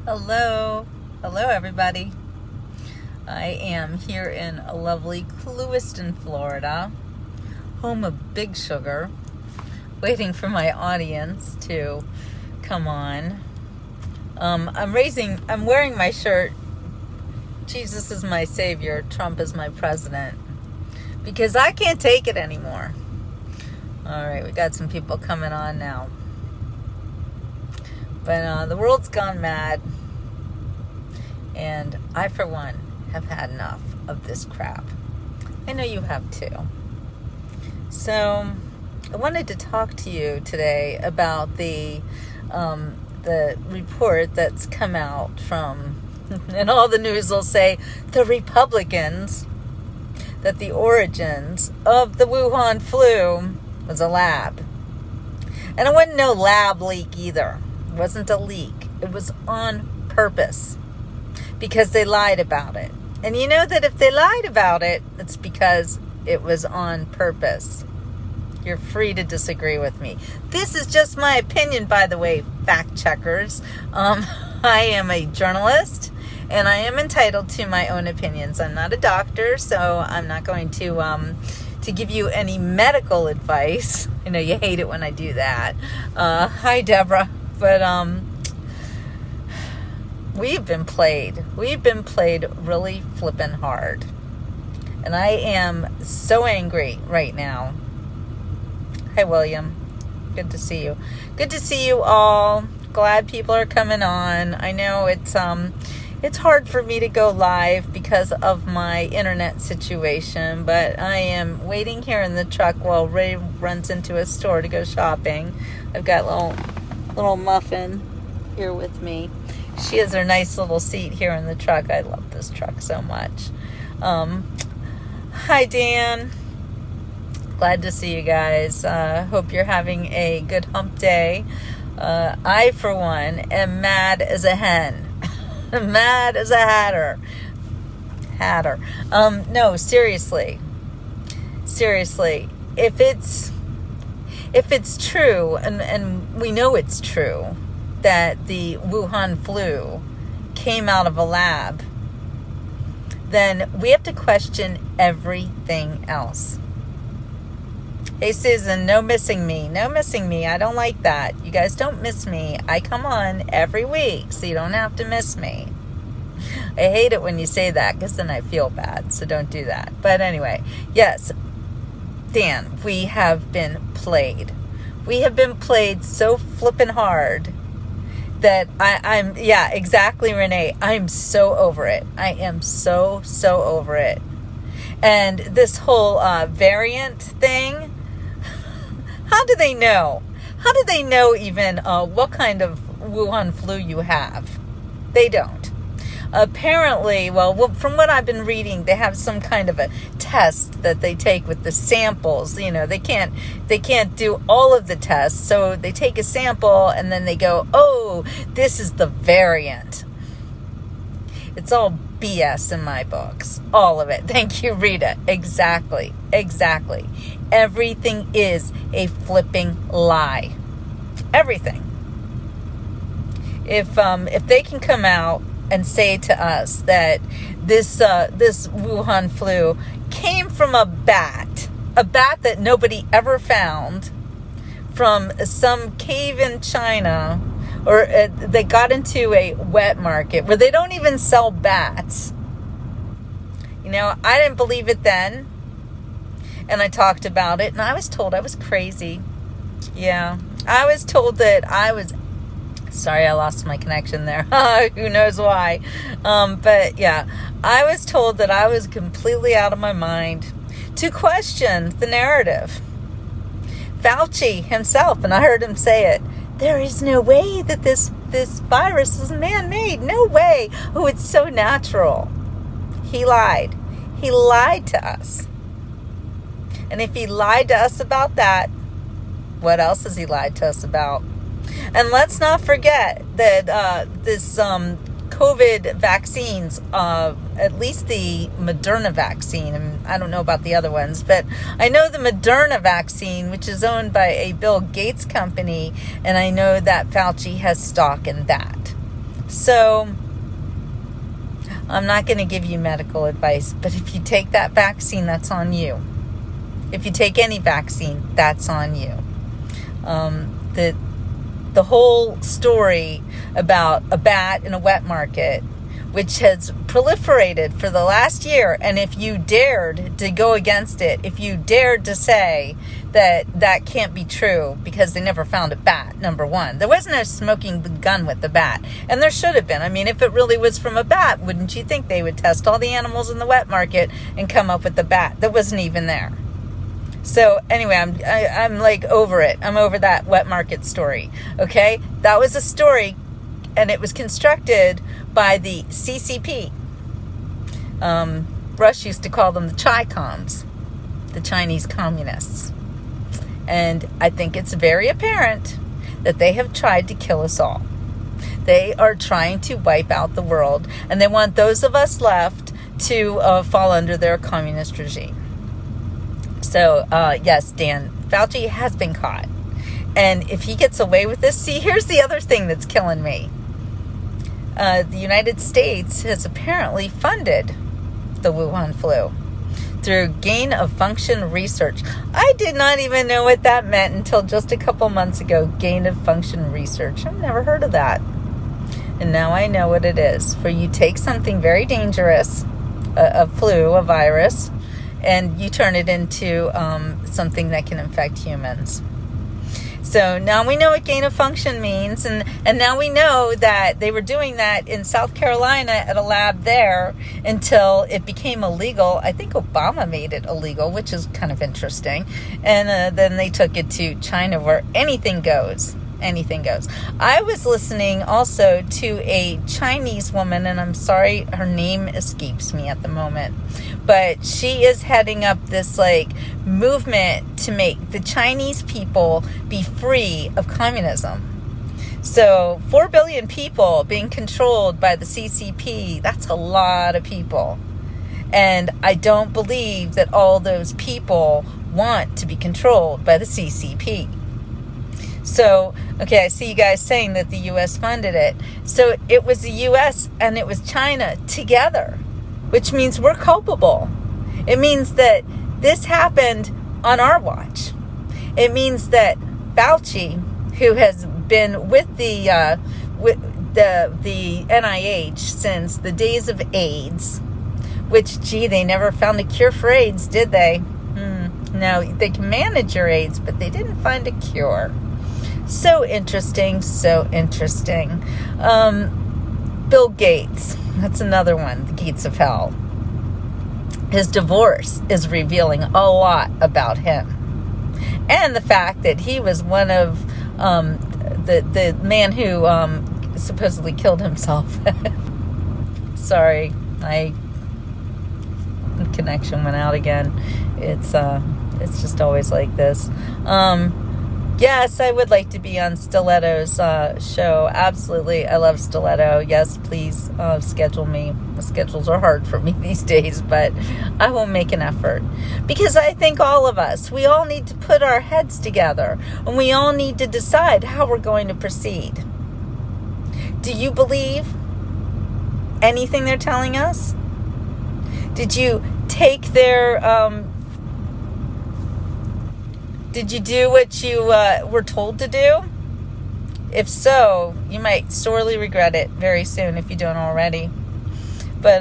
Hello. Hello, everybody. I am here in lovely Clewiston, Florida, home of Big Sugar, waiting for my audience to come on. I'm wearing my shirt, Jesus is my savior, Trump is my president, because I can't take it anymore. All right, we got some people coming on now. But the world's gone mad, and I, for one, have had enough of this crap. I know you have too. So I wanted to talk to you today about the report that's come out from, and all the news will say, the Republicans, that the origins of the Wuhan flu was a lab. And it wasn't no lab leak either. It wasn't a leak. It was on purpose because they lied about it. And you know that if they lied about it, it's because it was on purpose. You're free to disagree with me. This is just my opinion, by the way, fact checkers. I am a journalist, and I am entitled to my own opinions. I'm not a doctor, so I'm not going to give you any medical advice. I know you hate it when I do that. Hi, Deborah. But we've been played. We've been played really flippin' hard. And I am so angry right now. Hi, William. Good to see you. Good to see you all. Glad people are coming on. I know it's hard for me to go live because of my internet situation, but I am waiting here in the truck while Ray runs into a store to go shopping. I've got little Muffin here with me. She has her nice little seat here in the truck. I love this truck so much. Hi, Dan. Glad to see you guys. Hope you're having a good hump day. I, for one, am mad as a hen. Mad as a hatter. No, seriously. If it's true, and we know it's true, that the Wuhan flu came out of a lab, then we have to question everything else. Hey, Susan, no missing me. I don't like that. You guys don't miss me. I come on every week, so you don't have to miss me. I hate it when you say that, because then I feel bad, so don't do that. But anyway, yes, Dan, we have been played. We have been played so flippin' hard that I'm exactly, Renee. I'm so over it. I am so over it. And this whole variant thing, how do they know? How do they know even what kind of Wuhan flu you have? They don't. Apparently, well, from what I've been reading, they have some kind of a test that they take with the samples. You know, they can't do all of the tests, so they take a sample and then they go, oh, this is the variant. It's all BS in my books. All of it. Thank you, Rita. Exactly. Everything is a flipping lie. Everything. If they can come out and say to us that this Wuhan flu came from a bat that nobody ever found, from some cave in China, or they got into a wet market where they don't even sell bats. You know, I didn't believe it then, and I talked about it, and I was told I was crazy. Yeah, I was told that I was... Sorry, I lost my connection there. Who knows why? But yeah, I was told that I was completely out of my mind to question the narrative. Fauci himself, and I heard him say it, there is no way that this virus is man-made. No way. Oh, it's so natural. He lied. He lied to us. And if he lied to us about that, what else has he lied to us about? And let's not forget that this COVID vaccines, at least the Moderna vaccine, and I don't know about the other ones, but I know the Moderna vaccine, which is owned by a Bill Gates company, and I know that Fauci has stock in that. So I'm not going to give you medical advice, but if you take that vaccine, that's on you. If you take any vaccine, that's on you. The whole story about a bat in a wet market, which has proliferated for the last year, and if you dared to go against it, if you dared to say that can't be true because they never found a bat, number one. There wasn't a smoking gun with the bat, and there should have been. I mean, if it really was from a bat, wouldn't you think they would test all the animals in the wet market and come up with the bat that wasn't even there? So anyway, I'm like over it. I'm over that wet market story. Okay, that was a story, and it was constructed by the CCP. Rush used to call them the Chi-Coms, the Chinese communists. And I think it's very apparent that they have tried to kill us all. They are trying to wipe out the world, and they want those of us left to fall under their communist regime. So, yes, Dan, Fauci has been caught. And if he gets away with this, see, here's the other thing that's killing me. The United States has apparently funded the Wuhan flu through gain of function research. I did not even know what that meant until just a couple months ago. Gain of function research. I've never heard of that. And now I know what it is. Where you take something very dangerous, a flu, a virus, and you turn it into something that can infect humans. So now we know what gain of function means, and now we know that they were doing that in South Carolina at a lab there until it became illegal. I think Obama made it illegal, which is kind of interesting. And then they took it to China, where anything goes. Anything goes. I was listening also to a Chinese woman, and I'm sorry, her name escapes me at the moment, but she is heading up this like movement to make the Chinese people be free of communism. So 4 billion people being controlled by the CCP, that's a lot of people. And I don't believe that all those people want to be controlled by the CCP. So, okay, I see you guys saying that the U.S. funded it. So it was the U.S. and it was China together, which means we're culpable. It means that this happened on our watch. It means that Fauci, who has been with the NIH since the days of AIDS, which, gee, they never found a cure for AIDS, did they? No, they can manage your AIDS, but they didn't find a cure. So interesting, so interesting. Bill Gates, that's another one, the gates of hell. His divorce is revealing a lot about him. And the fact that he was one of the man who supposedly killed himself. Sorry, my connection went out again. It's just always like this. Yes, I would like to be on Stiletto's show. Absolutely. I love Stiletto. Yes, please schedule me. The schedules are hard for me these days, but I will make an effort. Because I think all of us, we all need to put our heads together, and we all need to decide how we're going to proceed. Do you believe anything they're telling us? Did you take their... Did you do what you were told to do? If so, you might sorely regret it very soon if you don't already. But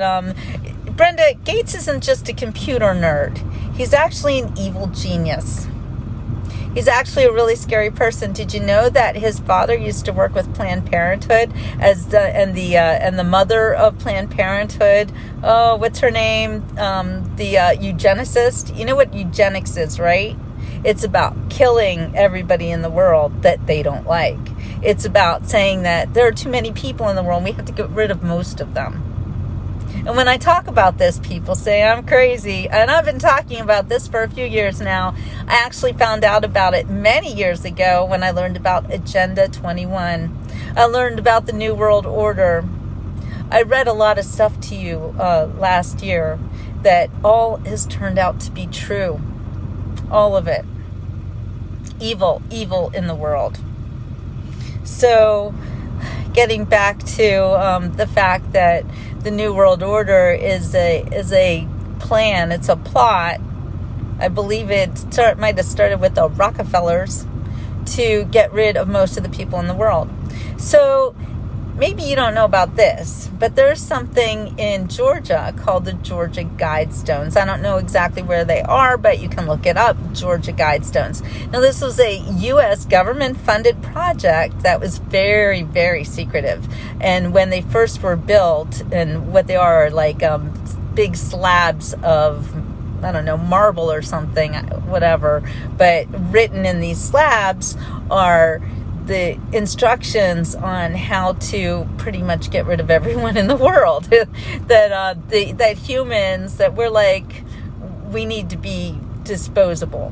Brenda, Gates isn't just a computer nerd. He's actually an evil genius. He's actually a really scary person. Did you know that his father used to work with Planned Parenthood and the mother of Planned Parenthood? Oh, what's her name? The eugenicist. You know what eugenics is, right? It's about killing everybody in the world that they don't like. It's about saying that there are too many people in the world and we have to get rid of most of them. And when I talk about this, people say I'm crazy. And I've been talking about this for a few years now. I actually found out about it many years ago when I learned about Agenda 21. I learned about the New World Order. I read a lot of stuff to you last year that all has turned out to be true. All of it. Evil in the world. So, getting back to the fact that the New World Order is a plan. It's a plot. I believe might have started with the Rockefellers to get rid of most of the people in the world. So maybe you don't know about this, but there's something in Georgia called the Georgia Guidestones. I don't know exactly where they are, but you can look it up, Georgia Guidestones. Now, this was a U.S. government-funded project that was very, very secretive. And when they first were built, and what they are like big slabs of, I don't know, marble or something, whatever, but written in these slabs are the instructions on how to pretty much get rid of everyone in the world. that humans, that we're like, we need to be disposable.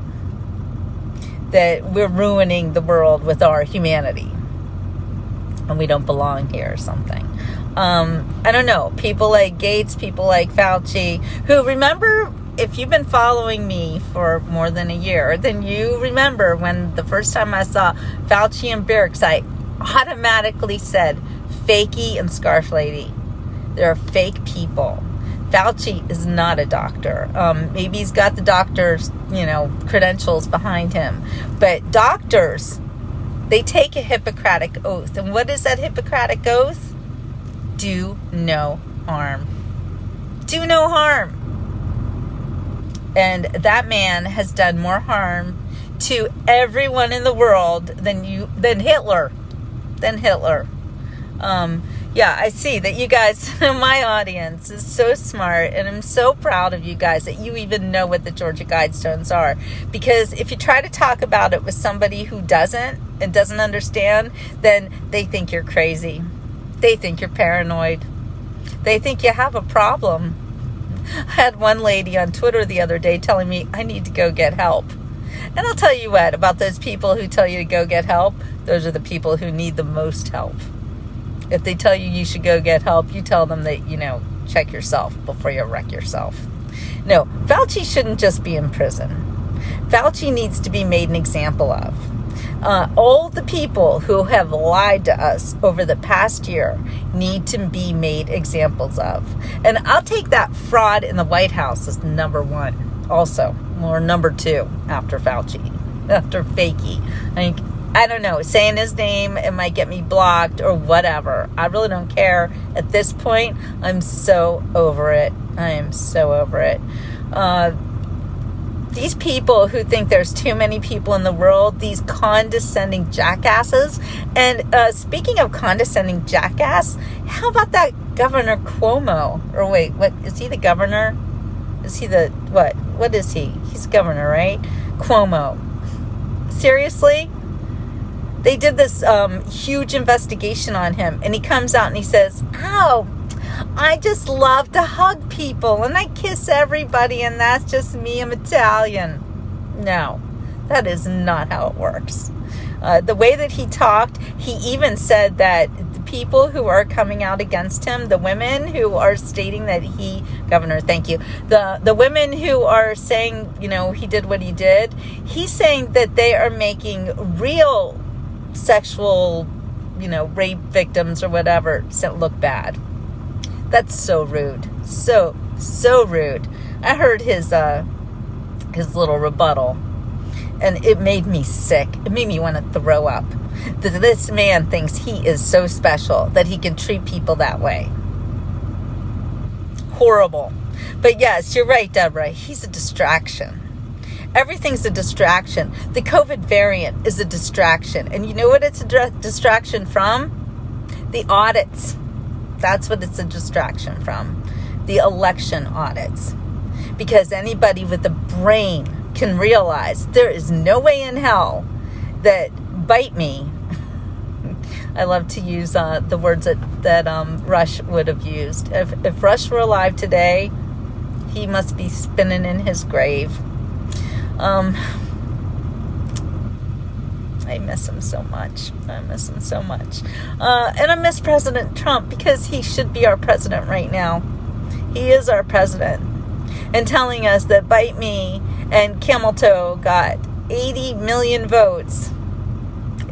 That we're ruining the world with our humanity. And we don't belong here or something. I don't know. People like Gates, people like Fauci, who, remember, if you've been following me for more than a year, then you remember when the first time I saw Fauci and Birx, I automatically said, fakey and scarf lady. They're fake people. Fauci is not a doctor. Maybe he's got the doctor's, credentials behind him. But doctors, they take a Hippocratic oath. And what is that Hippocratic oath? Do no harm. Do no harm. And that man has done more harm to everyone in the world than Hitler. Yeah, I see that you guys, my audience, is so smart, and I'm so proud of you guys that you even know what the Georgia Guidestones are. Because if you try to talk about it with somebody who doesn't understand, then they think you're crazy. They think you're paranoid. They think you have a problem. I had one lady on Twitter the other day telling me I need to go get help. And I'll tell you what, about those people who tell you to go get help, those are the people who need the most help. If they tell you should go get help, you tell them that, check yourself before you wreck yourself. No, Fauci shouldn't just be in prison. Fauci needs to be made an example of. All the people who have lied to us over the past year need to be made examples of. And I'll take that fraud in the White House as number one also, or number two after Fauci, after Fakey. I don't know, saying his name, it might get me blocked or whatever. I really don't care. At this point, I'm so over it. I am so over it. These people who think there's too many people in the world, these condescending jackasses. And speaking of condescending jackass, how about that Governor Cuomo? Or wait, what, is he the governor? Is he the, what? What is he? He's governor, right? Cuomo. Seriously? They did this huge investigation on him, and he comes out and he says, "Oh, I just love to hug people, and I kiss everybody, and that's just me, I'm Italian." No, that is not how it works. The way that he talked, he even said that the people who are coming out against him, the women who are stating that Governor, thank you, the women who are saying, he did what he did, he's saying that they are making real sexual, rape victims or whatever look bad. That's so rude. So rude. I heard his little rebuttal, and it made me sick. It made me want to throw up. This man thinks he is so special that he can treat people that way. Horrible. But yes, you're right, Deborah. He's a distraction. Everything's a distraction. The COVID variant is a distraction. And you know what it's a distraction from? The audits. That's what it's a distraction from. The election audits. Because anybody with a brain can realize there is no way in hell that bite me. I love to use the words that Rush would have used. If Rush were alive today, he must be spinning in his grave. I miss him so much. And I miss President Trump because he should be our president right now. He is our president. And telling us that Bite Me and Camel Toe got 80 million votes.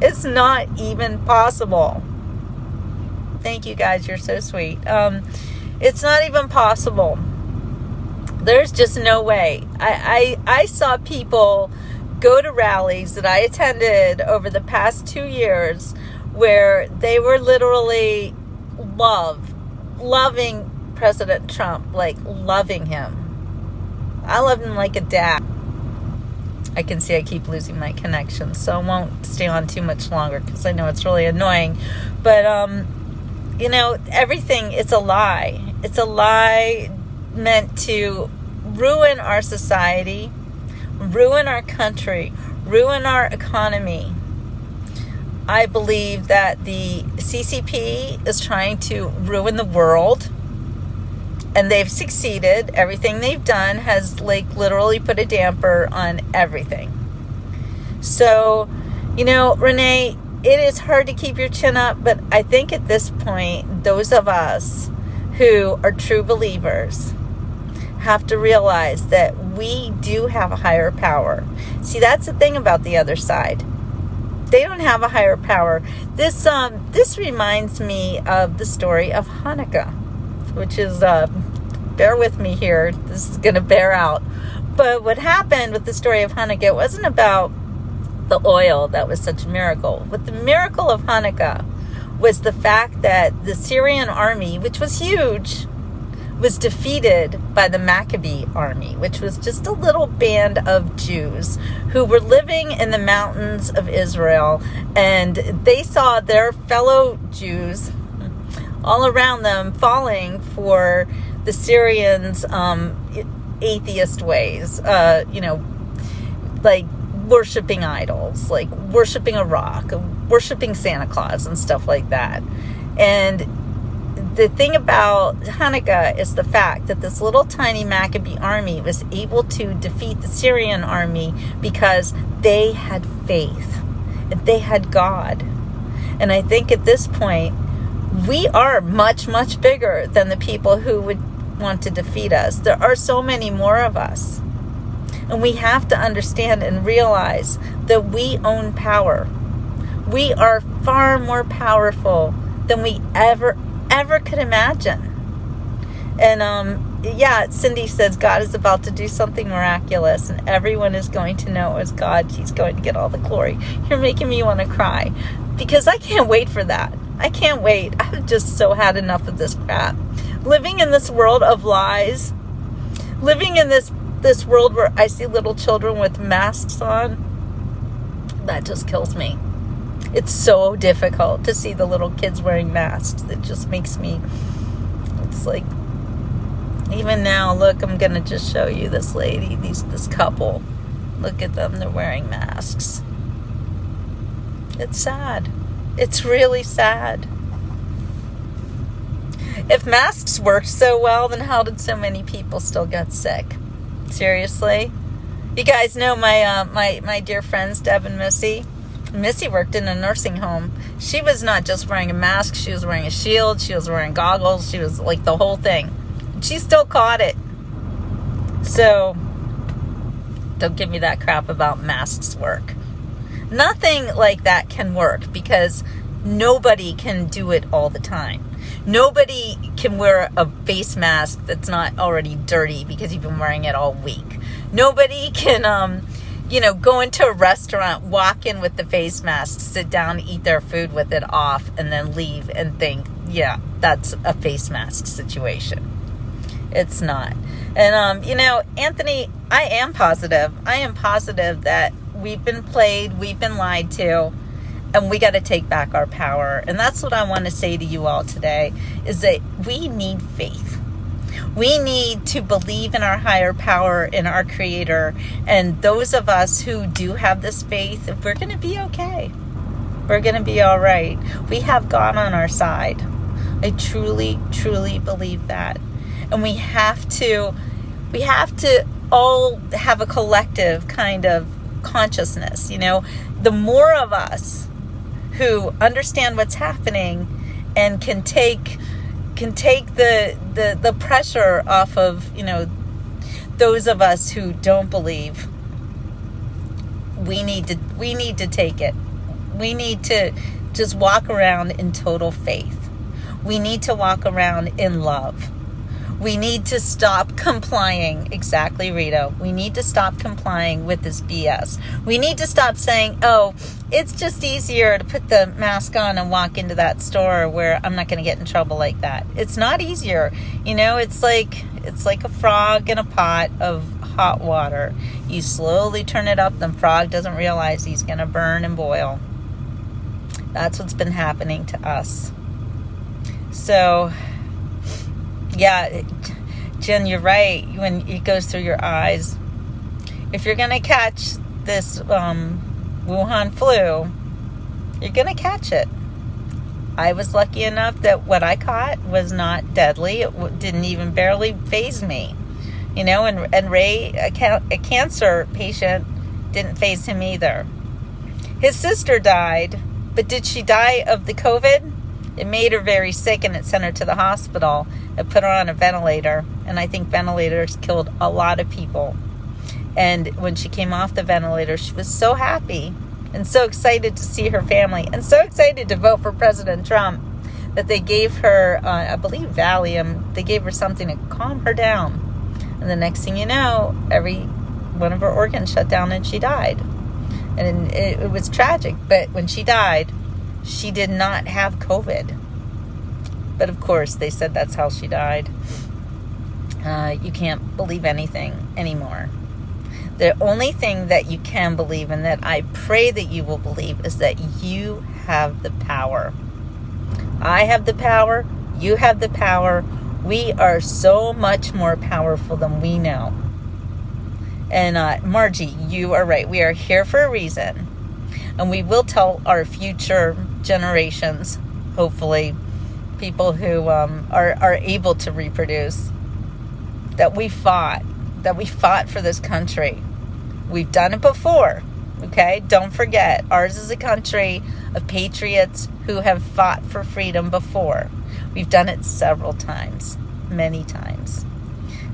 It's not even possible. Thank you guys. You're so sweet. It's not even possible. There's just no way. I saw people go to rallies that I attended over the past 2 years where they were literally loving President Trump, like loving him. I love him like a dad. I can see I keep losing my connection, so I won't stay on too much longer because I know it's really annoying. But, everything, it's a lie. It's a lie meant to ruin our society, ruin our country, ruin our economy. I believe that the CCP is trying to ruin the world, and they've succeeded. Everything they've done has literally put a damper on everything. So, Renee, it is hard to keep your chin up, but I think at this point, those of us who are true believers have to realize that we do have a higher power. See, that's the thing about the other side. They don't have a higher power. This reminds me of the story of Hanukkah, which is, bear with me here, this is going to bear out. But what happened with the story of Hanukkah, it wasn't about the oil that was such a miracle. But the miracle of Hanukkah was the fact that the Syrian army, which was huge, was defeated by the Maccabee army, which was just a little band of Jews who were living in the mountains of Israel, and they saw their fellow Jews all around them falling for the Syrians' atheist ways, like worshiping idols, like worshiping a rock, worshiping Santa Claus and stuff like that. And the thing about Hanukkah is the fact that this little tiny Maccabee army was able to defeat the Syrian army because they had faith. They had God. And I think at this point, we are much, much bigger than the people who would want to defeat us. There are so many more of us. And we have to understand and realize that we own power. We are far more powerful than we ever could imagine. And Cindy says God is about to do something miraculous and everyone is going to know as God. He's going to get all the glory. You're making me want to cry because I can't wait for that. I can't wait. I've just so had enough of this crap. Living in this world of lies, living in this world where I see little children with masks on, that just kills me. It's so difficult to see the little kids wearing masks. It just makes me, it's like, even now, look, I'm going to just show you this lady, this couple. Look at them, they're wearing masks. It's sad. It's really sad. If masks worked so well, then how did so many people still get sick? Seriously? You guys know my dear friends, Deb and Missy. Missy worked in a nursing home. She was not just wearing a mask. She was wearing a shield. She was wearing goggles. She was like the whole thing. She still caught it. So, don't give me that crap about masks work. Nothing like that can work because nobody can do it all the time. Nobody can wear a face mask that's not already dirty because you've been wearing it all week. Nobody can, go into a restaurant, walk in with the face mask, sit down, eat their food with it off, and then leave and think, yeah, that's a face mask situation. It's not. And, Anthony, I am positive. I am positive that we've been played, we've been lied to, and we got to take back our power. And that's what I want to say to you all today, is that we need faith. We need to believe in our higher power, in our Creator. And those of us who do have this faith, we're going to be okay. We're going to be all right. We have God on our side. I truly, truly believe that. And we have to all have a collective kind of consciousness. The more of us who understand what's happening and can take the pressure off of those of us who don't believe, we need to take it. We need to just walk around in total faith. We need to walk around in love. We need to stop complying. Exactly, Rita. We need to stop complying with this BS. We need to stop saying, oh, it's just easier to put the mask on and walk into that store where I'm not going to get in trouble like that. It's not easier. It's like a frog in a pot of hot water. You slowly turn it up, the frog doesn't realize he's going to burn and boil. That's what's been happening to us. So, yeah, Jen, you're right. When it goes through your eyes, if you're going to catch this Wuhan flu, you're going to catch it. I was lucky enough that what I caught was not deadly. It didn't even barely faze me. And Ray, a cancer patient, didn't faze him either. His sister died, but did she die of the COVID? It made her very sick, and it sent her to the hospital. It put her on a ventilator, and I think ventilators killed a lot of people. And when she came off the ventilator, she was so happy and so excited to see her family and so excited to vote for President Trump that they gave her, I believe, Valium. They gave her something to calm her down. And the next thing you know, every one of her organs shut down and she died. And it was tragic. But when she died, she did not have COVID. But of course, they said that's how she died. You can't believe anything anymore. The only thing that you can believe, and that I pray that you will believe, is that you have the power. I have the power. You have the power. We are so much more powerful than we know. And Margie, you are right. We are here for a reason. And we will tell our future generations, hopefully, people who are able to reproduce, that we fought for this country. We've done it before, okay? Don't forget, ours is a country of patriots who have fought for freedom before. We've done it several times, many times.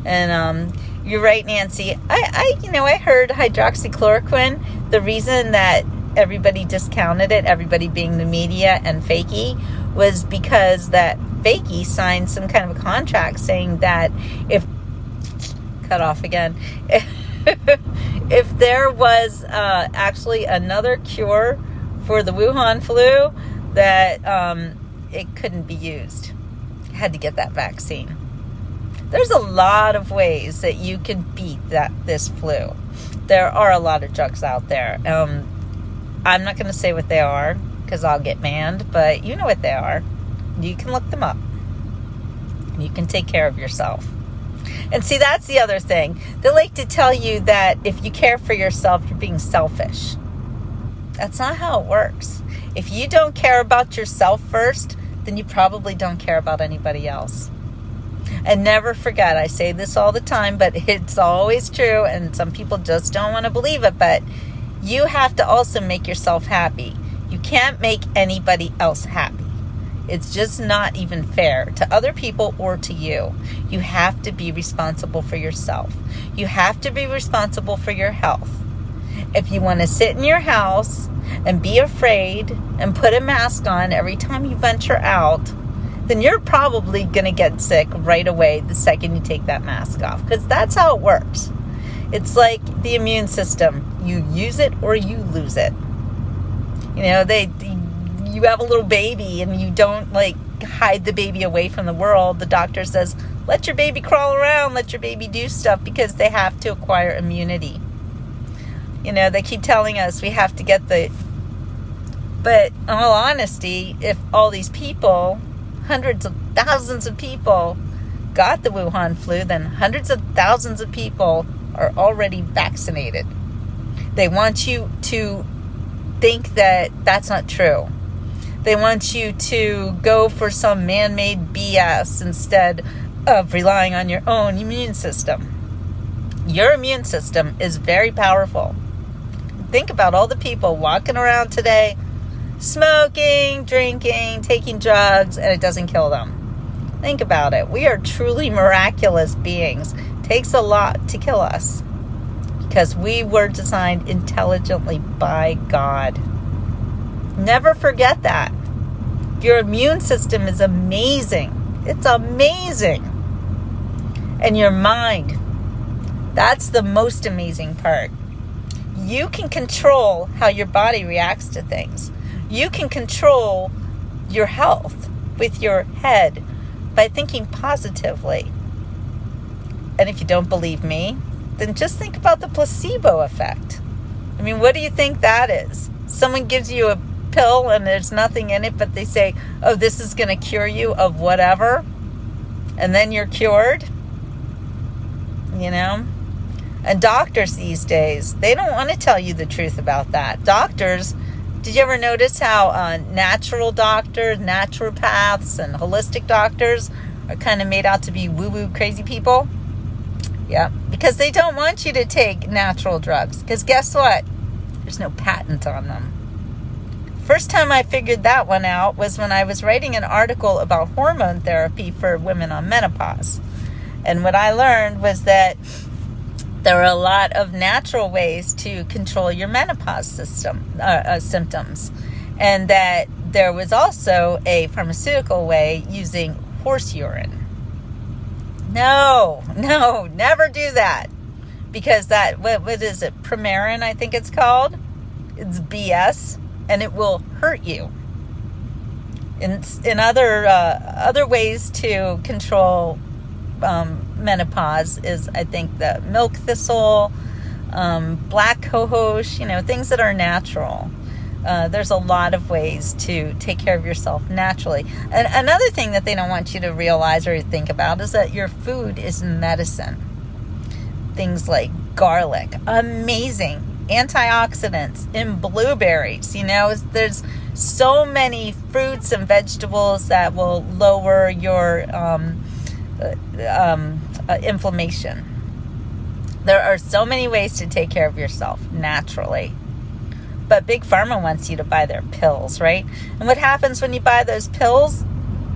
And you're right, Nancy. I heard hydroxychloroquine, the reason that everybody discounted it, everybody being the media and Fakey, was because that Fakey signed some kind of a contract saying that if there was actually another cure for the Wuhan flu, that it couldn't be used. Had to get that vaccine. There's a lot of ways that you can beat this flu. There are a lot of drugs out there. I'm not going to say what they are because I'll get banned, but you know what they are. You can look them up. You can take care of yourself. And see, that's the other thing. They like to tell you that if you care for yourself, you're being selfish. That's not how it works. If you don't care about yourself first, then you probably don't care about anybody else. And never forget, I say this all the time, but it's always true, and some people just don't want to believe it, but you have to also make yourself happy. You can't make anybody else happy. It's just not even fair to other people or to you. You have to be responsible for yourself. You have to be responsible for your health. If you want to sit in your house and be afraid and put a mask on every time you venture out, then you're probably going to get sick right away the second you take that mask off, because that's how it works. It's like the immune system. You use it or you lose it. You have a little baby and you don't hide the baby away from the world. The doctor says, let your baby crawl around, let your baby do stuff, because they have to acquire immunity. They keep telling us we have to get but in all honesty, if all these people, hundreds of thousands of people, got the Wuhan flu, then hundreds of thousands of people are already vaccinated. They want you to think that that's not true. They want you to go for some man-made BS instead of relying on your own immune system. Your immune system is very powerful. Think about all the people walking around today, smoking, drinking, taking drugs, and it doesn't kill them. Think about it. We are truly miraculous beings. It takes a lot to kill us because we were designed intelligently by God. Never forget that. Your immune system is amazing. It's amazing. And your mind, that's the most amazing part. You can control how your body reacts to things. You can control your health with your head by thinking positively. And if you don't believe me, then just think about the placebo effect. I mean, what do you think that is? Someone gives you a pill and there's nothing in it, but they say, oh, this is going to cure you of whatever. And then you're cured. You know? And doctors these days, they don't want to tell you the truth about that. Doctors, did you ever notice how natural doctors, naturopaths, and holistic doctors are kind of made out to be woo-woo crazy people? Yeah, because they don't want you to take natural drugs. Because guess what? There's no patent on them. First time I figured that one out was when I was writing an article about hormone therapy for women on menopause. And what I learned was that there are a lot of natural ways to control your menopause symptoms. And that there was also a pharmaceutical way using horse urine. No, never do that. Because that, what is it, Premarin, I think it's called? It's BS, and it will hurt you. In other ways to control menopause is, I think, the milk thistle, black cohosh, things that are natural. There's a lot of ways to take care of yourself naturally. And another thing that they don't want you to realize or think about is that your food is medicine. Things like garlic, amazing antioxidants in blueberries. There's so many fruits and vegetables that will lower your inflammation. There are so many ways to take care of yourself naturally. But Big Pharma wants you to buy their pills, right? And what happens when you buy those pills?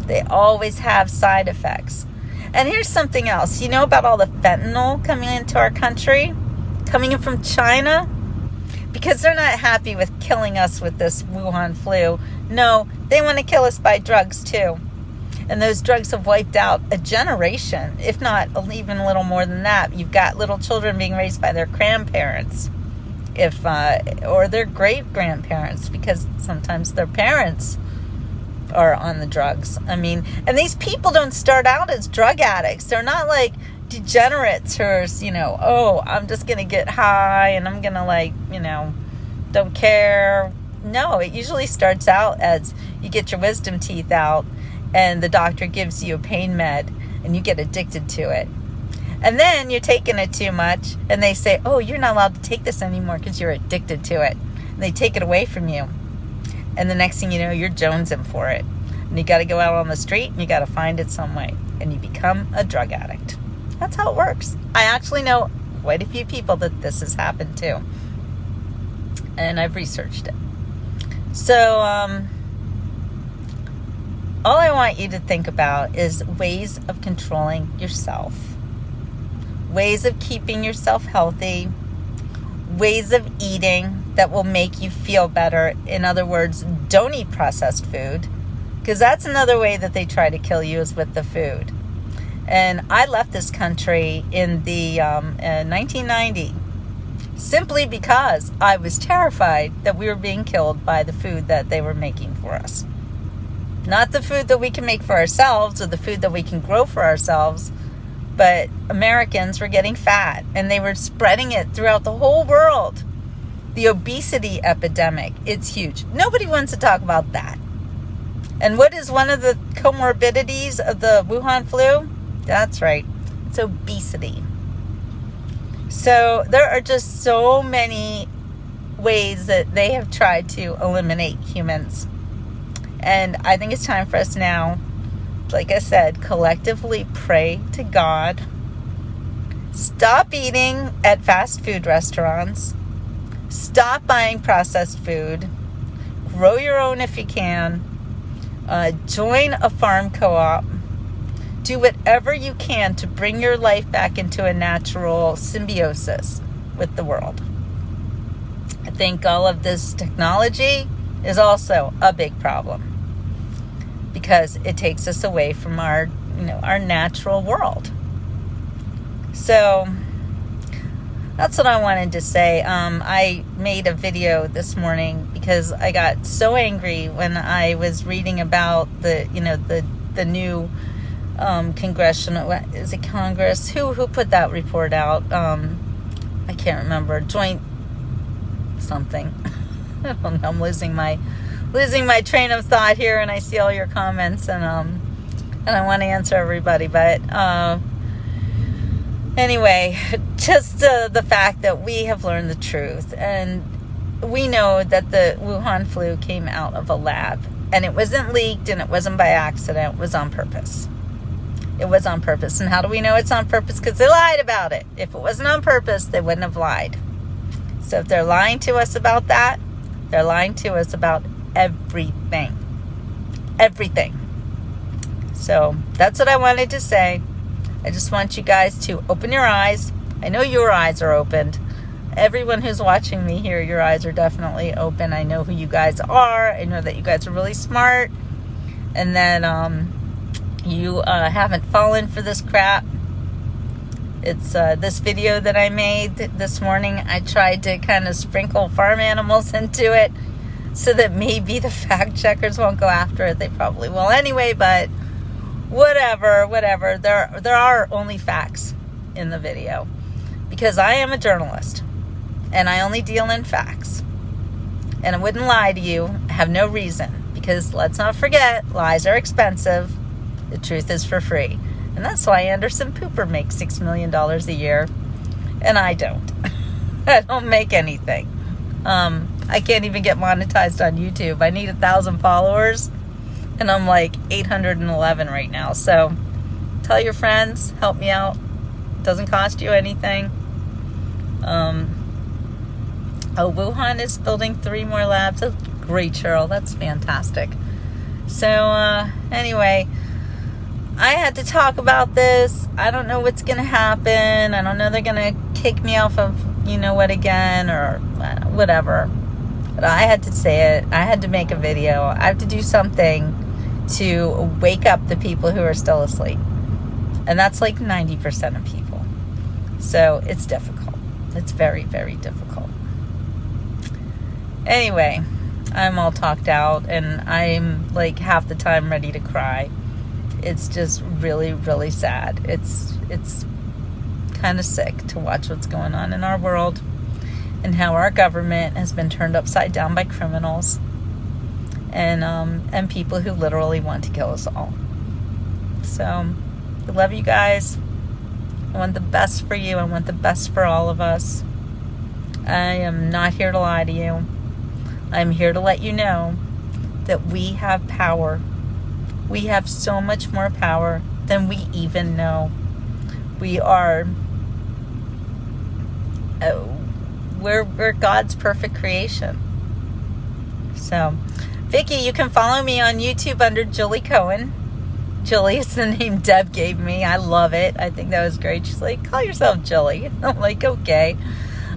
They always have side effects. And here's something else. You know about all the fentanyl coming into our country? Coming in from China? Because they're not happy with killing us with this Wuhan flu. No, they want to kill us by drugs too. And those drugs have wiped out a generation, if not even a little more than that. You've got little children being raised by their grandparents, or their great-grandparents, because sometimes their parents are on the drugs. I mean, and these people don't start out as drug addicts. They're not like degenerates who are, I'm just going to get high and I'm going to don't care. No, it usually starts out as you get your wisdom teeth out and the doctor gives you a pain med and you get addicted to it. And then you're taking it too much and they say, oh, you're not allowed to take this anymore because you're addicted to it. And they take it away from you. And the next thing you know, you're jonesing for it. And you got to go out on the street and you got to find it some way. And you become a drug addict. That's how it works. I actually know quite a few people that this has happened to. And I've researched it. So, all I want you to think about is ways of controlling yourself. Ways of keeping yourself healthy. Ways of eating that will make you feel better. In other words, don't eat processed food. Because that's another way that they try to kill you is with the food. And I left this country in the 1990 simply because I was terrified that we were being killed by the food that they were making for us. Not the food that we can make for ourselves or the food that we can grow for ourselves, but Americans were getting fat and they were spreading it throughout the whole world. The obesity epidemic, it's huge. Nobody wants to talk about that. And what is one of the comorbidities of the Wuhan flu? That's right. It's obesity. So there are just so many ways that they have tried to eliminate humans. And I think it's time for us now, like I said, collectively pray to God. Stop eating at fast food restaurants. Stop buying processed food. Grow your own if you can. Join a farm co-op. Do whatever you can to bring your life back into a natural symbiosis with the world. I think all of this technology is also a big problem. because it takes us away from our natural world. So that's what I wanted to say. I made a video this morning because I got so angry when I was reading about the new congressional, is it Congress? Who put that report out? I can't remember. Joint something. I don't know. I'm losing my train of thought here, and I see all your comments, and I want to answer everybody, but anyway, just the fact that we have learned the truth, and we know that the Wuhan flu came out of a lab, and it wasn't leaked, and it wasn't by accident. It was on purpose. It was on purpose. And how do we know it's on purpose? Because they lied about it. If it wasn't on purpose, they wouldn't have lied. So if they're lying to us about that, they're lying to us about everything. Everything. So that's what I wanted to say. I just want you guys to open your eyes. I know your eyes are opened. Everyone who's watching me here, your eyes are definitely open. I know who you guys are. I know that you guys are really smart. And then you haven't fallen for this crap. It's this video that I made this morning. I tried to kind of sprinkle farm animals into it so that maybe the fact checkers won't go after it. They probably will anyway, but whatever. There are only facts in the video because I am a journalist and I only deal in facts. And I wouldn't lie to you. I have no reason, because let's not forget, lies are expensive. The truth is for free. And that's why Anderson Pooper makes $6 million a year. And I don't. I don't make anything. I can't even get monetized on YouTube. I need 1,000 followers. And I'm like 811 right now. So tell your friends. Help me out. Doesn't cost you anything. Wuhan is building 3 more labs. That's great, Cheryl. That's fantastic. So anyway, I had to talk about this. I don't know what's going to happen. I don't know they're going to kick me off of what again or whatever. But I had to say it. I had to make a video. I have to do something to wake up the people who are still asleep. And that's like 90% of people. So it's difficult. It's very, very difficult. Anyway, I'm all talked out and I'm like half the time ready to cry. It's just really, really sad. It's kind of sick to watch what's going on in our world and how our government has been turned upside down by criminals and people who literally want to kill us all. So I love you guys. I want the best for you. I want the best for all of us. I am not here to lie to you. I'm here to let you know that we have power. We have so much more power than we even know. We are, we're God's perfect creation. So, Vicki, you can follow me on YouTube under Julie Cohen. Julie is the name Deb gave me. I love it. I think that was great. She's like, call yourself Julie. I'm like, okay.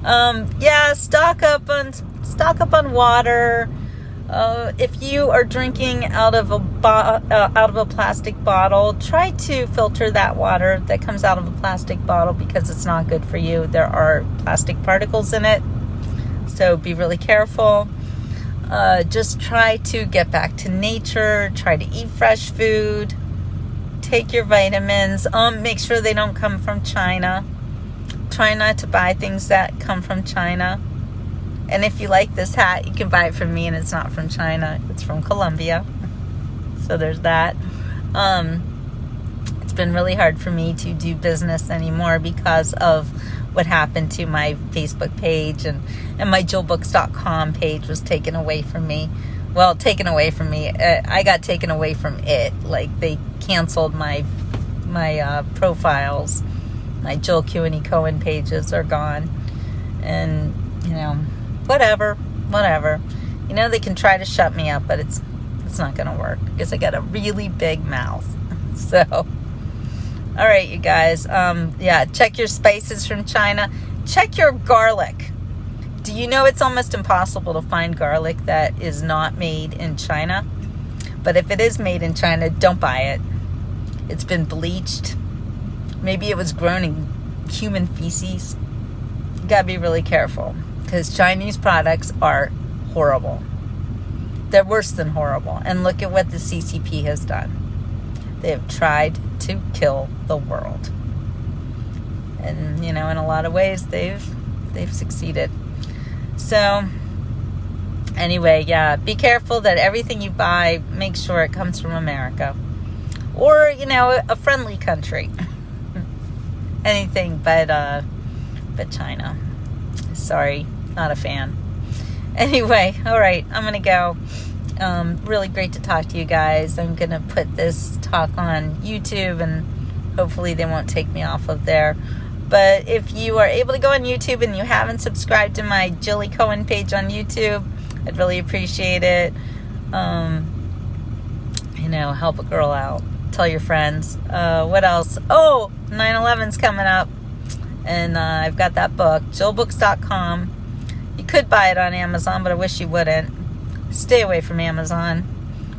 Yeah, stock up on water. If you are drinking out of a plastic bottle, try to filter that water that comes out of a plastic bottle because it's not good for you. There are plastic particles in it, so be really careful. Just try to get back to nature. Try to eat fresh food. Take your vitamins. Make sure they don't come from China. Try not to buy things that come from China. And if you like this hat, you can buy it from me, and it's not from China. It's from Colombia. So there's that. It's been really hard for me to do business anymore because of what happened to my Facebook page, and my JewelBooks.com page was taken away from me. Well, taken away from me. I got taken away from it. Like, they canceled my profiles. My Joel Q&E Cohen pages are gone. And, whatever. They can try to shut me up, but it's not going to work because I got a really big mouth. So, all right, you guys. Check your spices from China. Check your garlic. Do you know it's almost impossible to find garlic that is not made in China? But if it is made in China, don't buy it. It's been bleached. Maybe it was grown in human feces. You gotta be really careful, because Chinese products are horrible. They're worse than horrible. And look at what the CCP has done. They have tried to kill the world. And, in a lot of ways, they've succeeded. So, anyway, yeah, be careful that everything you buy, make sure it comes from America. Or, a friendly country. Anything but China. Sorry, not a fan. Anyway, all right, I'm going to go. Really great to talk to you guys. I'm going to put this talk on YouTube, and hopefully they won't take me off of there. But if you are able to go on YouTube and you haven't subscribed to my Jilly Cohen page on YouTube, I'd really appreciate it. Help a girl out. Tell your friends. What else? Oh, 9/11's coming up. And I've got that book, jillbooks.com. You could buy it on Amazon, but I wish you wouldn't. Stay away from Amazon.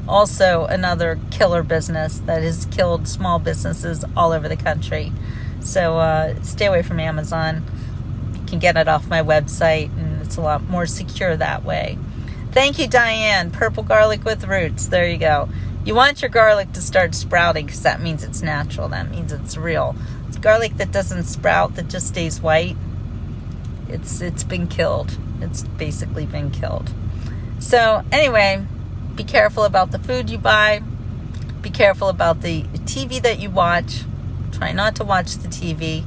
Also, another killer business that has killed small businesses all over the country. So stay away from Amazon. You can get it off my website, and it's a lot more secure that way. Thank you, Diane. Purple garlic with roots. There you go. You want your garlic to start sprouting, because that means it's natural. That means it's real. It's garlic that doesn't sprout, that just stays white. It's been killed. It's basically been killed. So anyway, be careful about the food you buy. Be careful about the TV that you watch. Try not to watch the TV.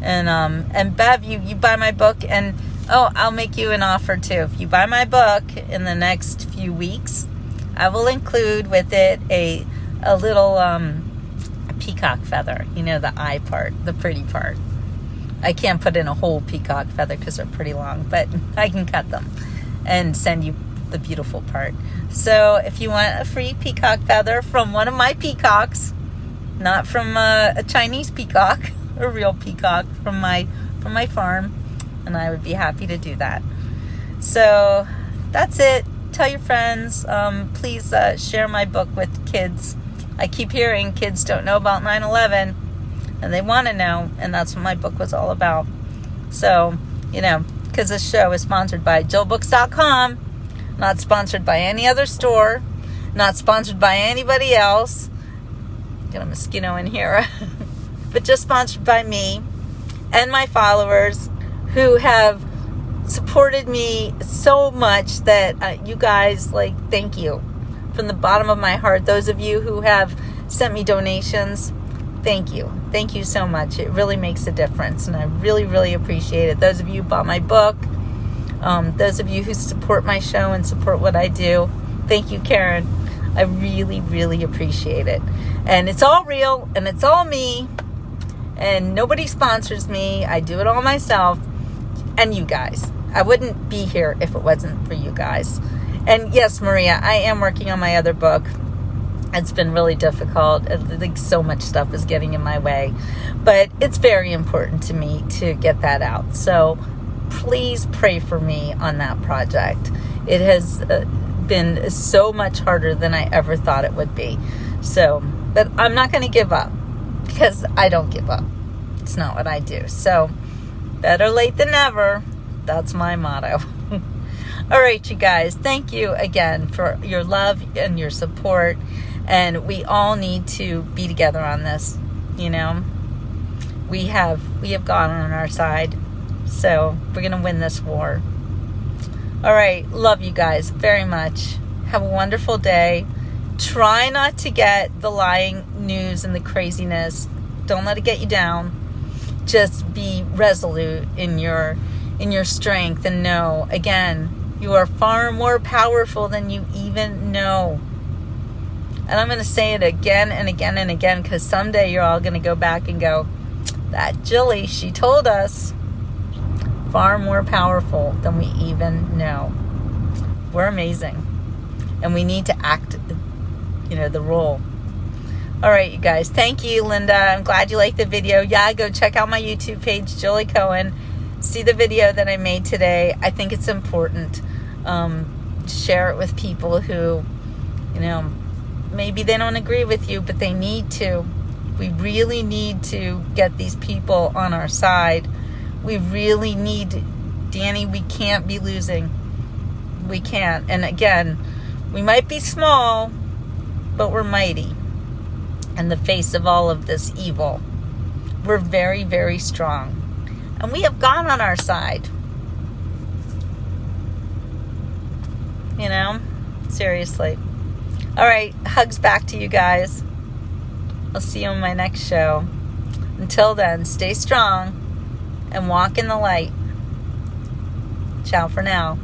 And Bev, you buy my book, and I'll make you an offer too. If you buy my book in the next few weeks, I will include with it a little a peacock feather. The eye part, the pretty part. I can't put in a whole peacock feather because they're pretty long, but I can cut them and send you the beautiful part. So if you want a free peacock feather from one of my peacocks, not from a Chinese peacock, a real peacock from my farm, and I would be happy to do that. So that's it. Tell your friends. Please share my book with kids. I keep hearing kids don't know about 9/11, and they want to know, and that's what my book was all about. So, because this show is sponsored by jillbooks.com, not sponsored by any other store, not sponsored by anybody else. Got a mosquito in here. But just sponsored by me and my followers, who have supported me so much that you guys, thank you from the bottom of my heart. Those of you who have sent me donations, thank you so much. It really makes a difference, and I really, really appreciate it. Those of you who bought my book, those of you who support my show and support what I do, thank you, Karen. I really, really appreciate it. And it's all real, and it's all me, and nobody sponsors me. I do it all myself, and you guys. I wouldn't be here if it wasn't for you guys. And yes, Maria, I am working on my other book. It's been really difficult. I think so much stuff is getting in my way, but it's very important to me to get that out. So please pray for me on that project. It has been so much harder than I ever thought it would be. So, but I'm not going to give up, because I don't give up. It's not what I do. So better late than never. That's my motto. All right, you guys. Thank you again for your love and your support. And we all need to be together on this. We have God on our side. So we're going to win this war. All right. Love you guys very much. Have a wonderful day. Try not to get the lying news and the craziness. Don't let it get you down. Just be resolute in your strength, and know, again, you are far more powerful than you even know. And I'm going to say it again and again and again, because someday you're all going to go back and go, that Jilly, she told us. Far more powerful than we even know. We're amazing. And we need to act, the role. All right, you guys. Thank you, Linda. I'm glad you liked the video. Yeah, go check out my YouTube page, Jilly Cohen. See the video that I made today. I think it's important. Share it with people who, maybe they don't agree with you, but they need to. We really need to get these people on our side. We really need, Danny, we can't be losing. We can't. And again, we might be small, but we're mighty in the face of all of this evil. We're very, very strong. And we have God on our side. You know? Seriously. All right. Hugs back to you guys. I'll see you on my next show. Until then, stay strong and walk in the light. Ciao for now.